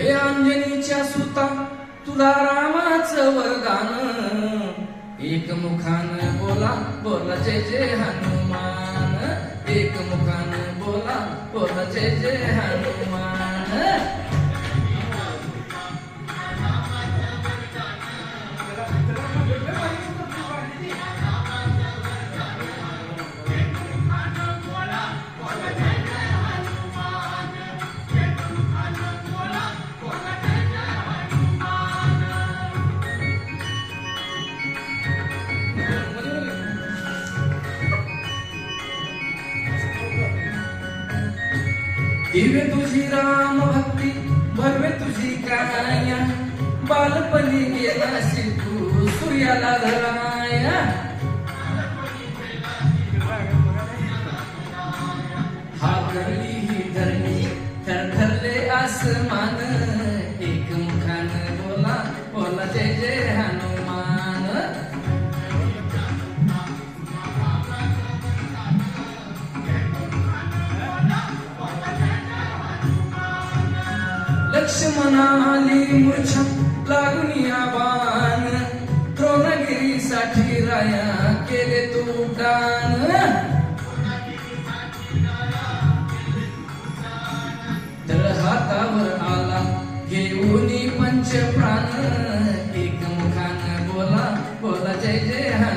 हे अंजनीच्या सुता तुला रामाचं वरदान, एक मुखानं बोला बोला जय जय हनुमान, एक मुखानं बोला बोला जय जय हनुमान। दिव्य तुझी राम भक्ती भरवे तुझी काया, बालपणी गेलाशी तू सूर्याला धराया। हातली ही धरणी थरथरले आसमान, एक मुखानं बोला बोला जय जय हनुमान। लक्ष्मणाली मूर्छा लागून बाण, द्रोणगिरीसाठी राया केले तू दान। तर हातावर आला घेऊन पंच प्राण, एक मुखानं बोला बोला जय जय हनुमान।